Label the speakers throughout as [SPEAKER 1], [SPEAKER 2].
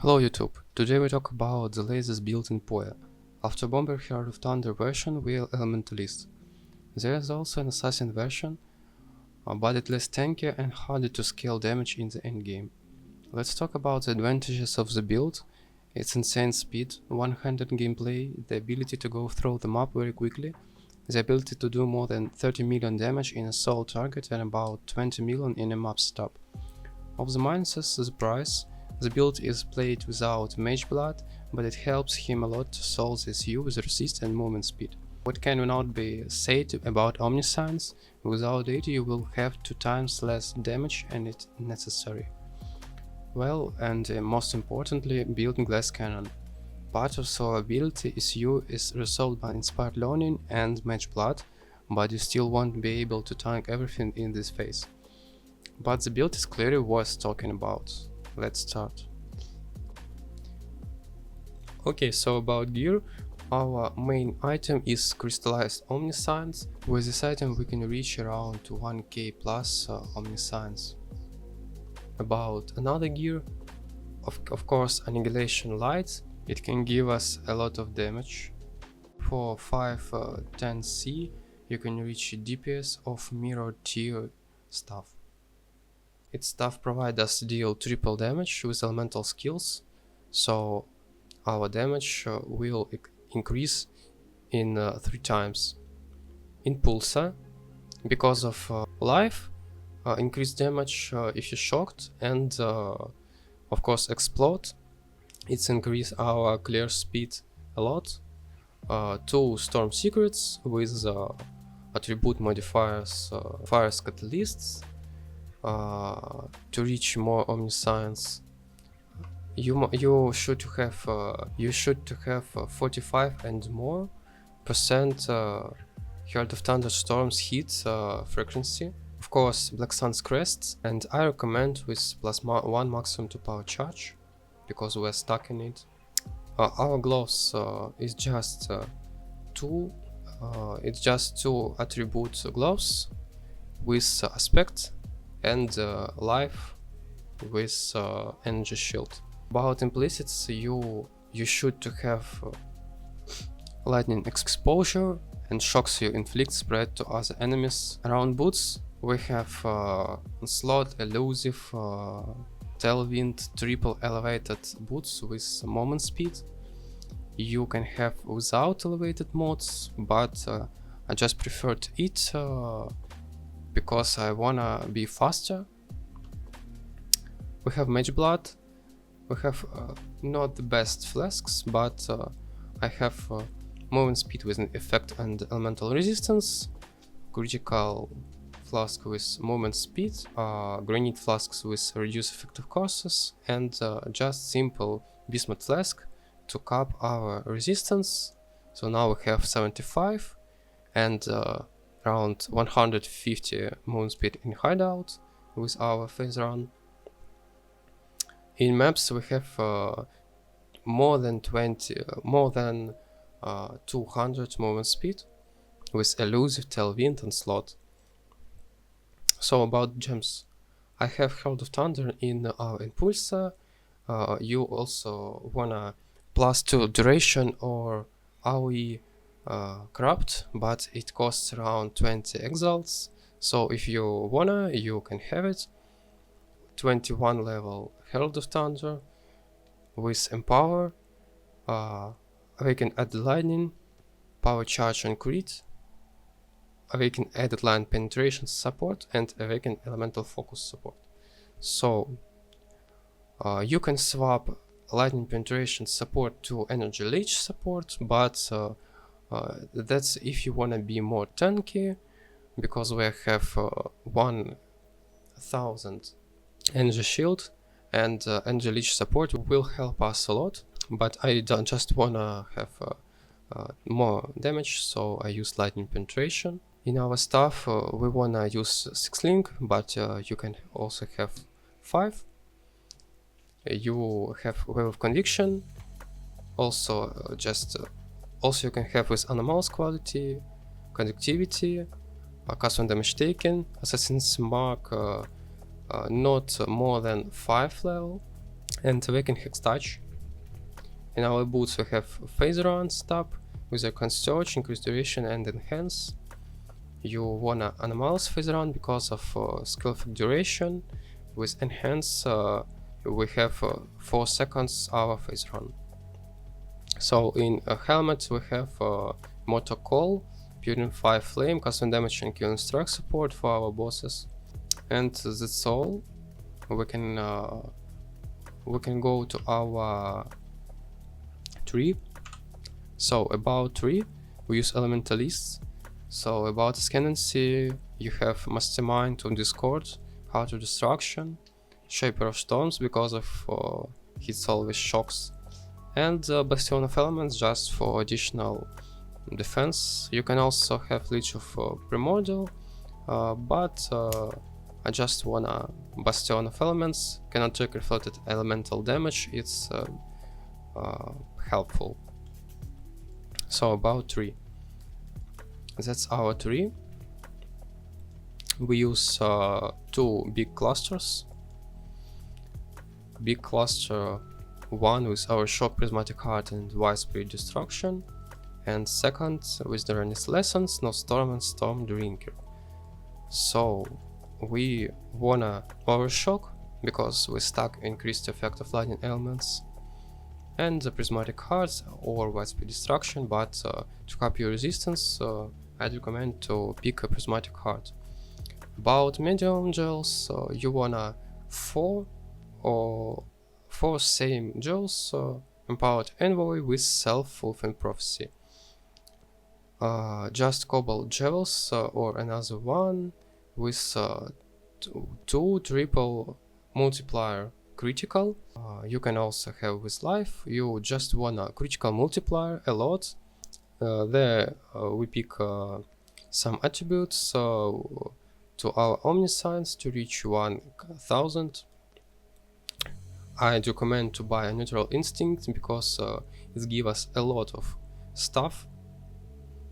[SPEAKER 1] Hello YouTube, today we talk about the latest build in POE, Autobomber Herald of Thunder version with Elementalist. There is also an assassin version, but it's less tanky and harder to scale damage in the endgame. Let's talk about the advantages of the build. It's insane speed, one-handed gameplay, the ability to go through the map very quickly, the ability to do more than 30 million damage in a solo target and about 20 million in a map stop. Of the minuses, the price. The build is played without Mage Blood, but it helps him a lot to solve the issue with resist and movement speed. What can not be said about Omniscience? Without it you will have 2 times less damage and it's necessary. Well, and most importantly, building Glass Cannon. Part of survivability issue is resolved by Inspired Learning and Mage Blood, but you still won't be able to tank everything in this phase. But the build is clearly worth talking about. Let's start. Okay, so about gear, our main item is Crystallized Omniscience. With this item we can reach around to 1k plus Omniscience. About another gear, of course Annihilation Lights. It can give us a lot of damage. For 510c you can reach DPS of mirror tier stuff. Its stuff provides us deal triple damage with elemental skills, so our damage will increase in 3 times. Impulsa, because of life, increased damage if you're shocked, and of course explode. It's increase our clear speed a lot. 2 storm secrets with attribute modifiers, fires catalysts. To reach more Omniscience, you should have 45 and more percent Herald of Thunderstorms hit frequency. Of course, Black Sun's crests, and I recommend with +1 maximum to power charge because we're stuck in it. Our gloves is just two attribute gloves with aspect and life with energy shield. About implicits, you should to have lightning exposure and shocks you inflict spread to other enemies. Around boots we have slot, elusive, tailwind, triple elevated boots with moment speed. You can have without elevated mods, but I just preferred it because I wanna be faster. We have Mage Blood. We have not the best flasks, but I have movement speed with an effect and elemental resistance, critical flask with movement speed, granite flasks with reduced effective courses, and just simple bismuth flask to cap our resistance. So now we have 75 and around 150 movement speed in hideout with our phase run. In maps we have more than 200 movement speed with elusive, tailwind and slot. So about gems, I have Herald of Thunder in our Impulsa. You also wanna +2 duration or AoE corrupt, but it costs around 20 exalts, so if you wanna, you can have it. 21 level Herald of Thunder with Empower, Awaken Added Lightning, Power Charge and Crit, Awaken Added Line Penetration support, and Awaken Elemental Focus support. So you can swap Lightning Penetration support to Energy Leech support, but that's if you wanna be more tanky, because we have 1000 energy shield, and energy leech support will help us a lot, but I don't just wanna have more damage, so I use lightning penetration. In our stuff we wanna use 6 link, but you can also have 5. You have wave of conviction, also also you can have with anomalous quality, conductivity, custom damage taken, assassin's mark not more than 5 level, and awaken hex touch. In our boots we have phase runs tab with a search, increase duration and enhance. You wanna anomalous phase run because of skill effect duration. With enhance we have 4 seconds our phase run. So in helmet we have Motor Call, Purify Flame, custom damage and killing strike support for our bosses. And that's all. We can go to our tree. So about tree we use Elementalist. So about ascendancy you have Mastermind on Discord, Heart of Destruction, Shaper of Storms because of hits always shocks, and Bastion of Elements just for additional defense. You can also have Leech of Primordial, but I just wanna Bastion of Elements, cannot take reflected elemental damage, it's helpful. So about tree, that's our tree. We use 2 big clusters. Big cluster 1 with our Shock, Prismatic Heart and Widespread Destruction, and second with the Rennis Lessons, No Storm and Storm Drinker. So we wanna Overshock because we stack increased effect of lightning elements, and the Prismatic Hearts or Widespread Destruction, but to cap your resistance I'd recommend to pick a Prismatic Heart. About medium gels, you wanna 4 same gels, Empowered Envoy with Self-Fulfilling Prophecy. Just Cobalt gels or another one with 2 triple multiplier critical. You can also have with life. You just wanna critical multiplier a lot. There we pick some attributes to our Omniscience to reach 1000. I'd recommend to buy a Neutral Instinct because it gives us a lot of stuff.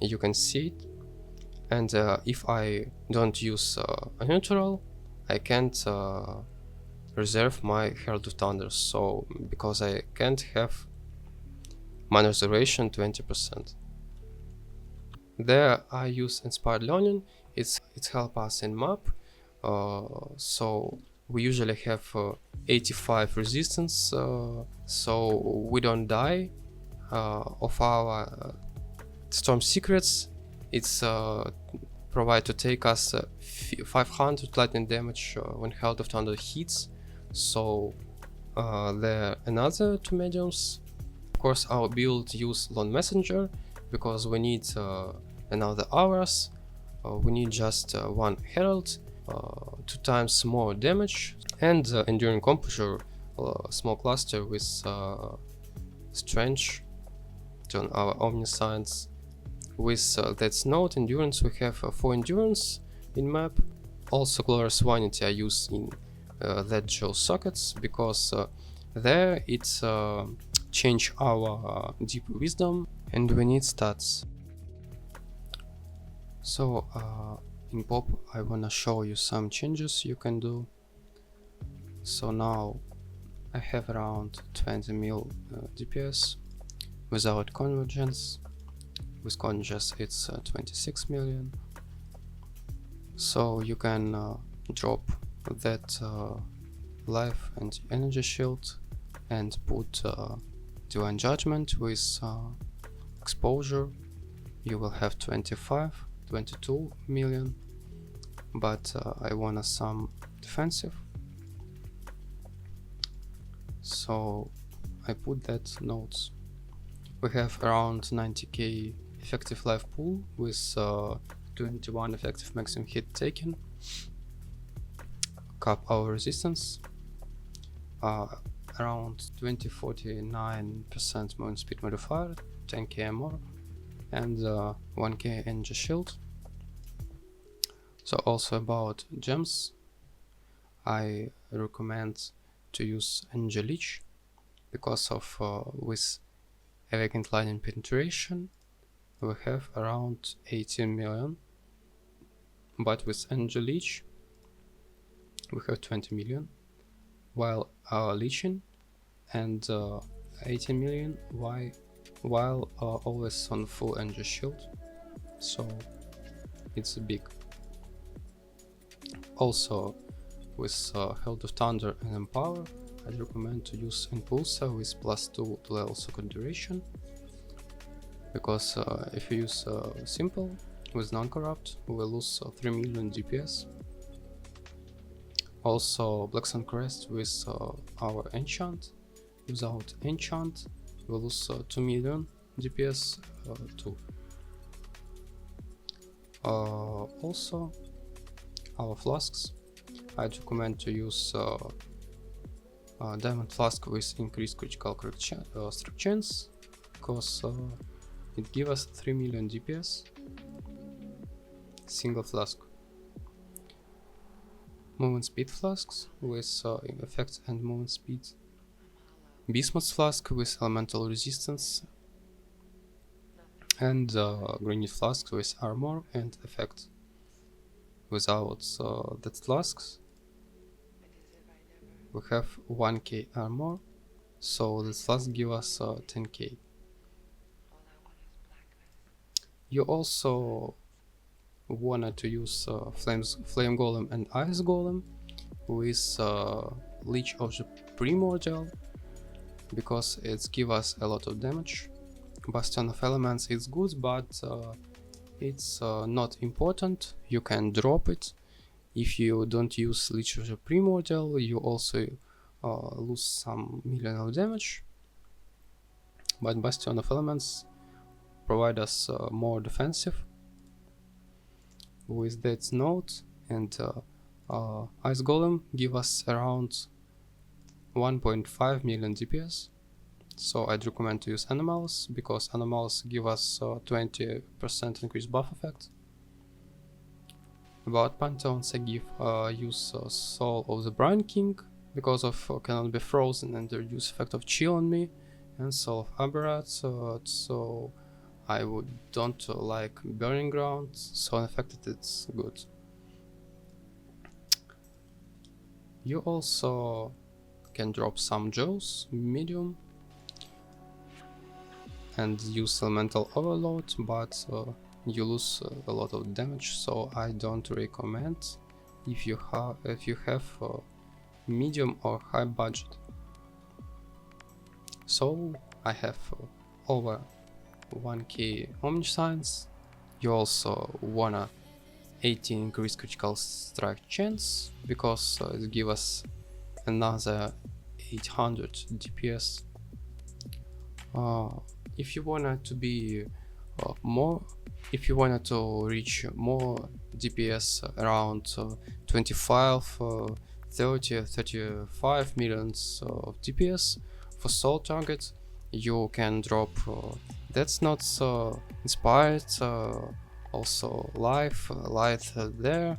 [SPEAKER 1] You can see it. And if I don't use a neutral, I can't reserve my Herald of Thunder, so because I can't have mana reservation 20%. There I use Inspired Learning. It helps us in map, so we usually have 85 resistance, so we don't die. Of our Storm Secrets, it's provide to take us 500 lightning damage when Herald of Thunder hits. So there are another 2 mediums. Of course our build use Lone Messenger because we need another auras. We need just 1 Herald, 2 times more damage, and Enduring Composure, small cluster with Strange on our Omniscience. With that's Note Endurance we have 4 Endurance in map. Also Glorious Vanity I use in that gel sockets because there it's change our Deep Wisdom and we need stats. So in Pop I wanna show you some changes you can do. So now I have around 20 mil DPS without convergence. With convergence it's 26 million. So you can drop that life and energy shield and put Divine Judgment with exposure. You will have 22 million, but I wanna some defensive, so I put that notes. We have around 90k effective life pool with 21 effective maximum hit taken. Cap our resistance, around 49% movement speed modifier, 10k more, and 1k energy shield. So also about gems, I recommend to use Energy Leech because of with Awakened Lightning Penetration we have around 18 million, but with Energy Leech we have 20 million, while our Leeching and 18 million while always on full energy shield, so it's big. Also with Herald of Thunder and Empower, I'd recommend to use Impulsor with +2 to level second duration, because if you use Simple with non-corrupt, we will lose 3 million DPS. Also Black Sun Crest with our enchant. Without enchant, we lose 2 million DPS too. Also our flasks, I'd recommend to use Diamond Flask with increased critical strike chance, because it gives us 3 million DPS, single flask. Movement speed flasks with effects and movement speed. Bismuth flask with elemental resistance, and granite flasks with armor and effect. Without that flasks, we have 1k armor, so this flask give us 10k. You also wanted to use Flame Golem and Ice Golem with Leech of the Primordial, because it gives us a lot of damage. Bastion of Elements is good, but it's not important. You can drop it. If you don't use Leech of the Primordial, you also lose some million of damage. But Bastion of Elements provide us more defensive with that note, and Ice Golem give us around 1.5 million DPS. So I'd recommend to use Animals, because Animals give us 20% increased buff effect. About Pantheons, I give use Soul of the Brine King, because of cannot be frozen and reduce effect of chill on me, and Soul of Aberrat, so I don't like Burning Ground, so unaffected it's good. You also can drop some Jaws, medium, and use Elemental Overload, but you lose a lot of damage, so I don't recommend if you have medium or high budget. So I have over 1k Omniscience. You also wanna 18 increased critical strike chance, because it gives us another 800 DPS. If you wanted to be if you wanted to reach more DPS around 25, 30, 35 millions of DPS for soul target, you can drop That's Not Inspired, also Life, Light there,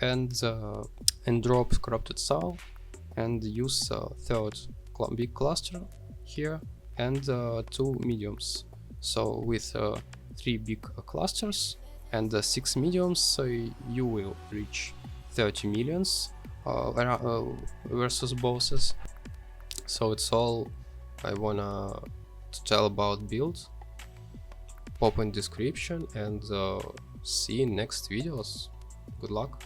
[SPEAKER 1] and drop Corrupted Soul, and use third big cluster here, and 2 mediums. So with 3 big clusters and 6 mediums, you will reach 30 millions versus bosses. So it's all I wanna tell about build. Pop in description, and see you in next videos. Good luck.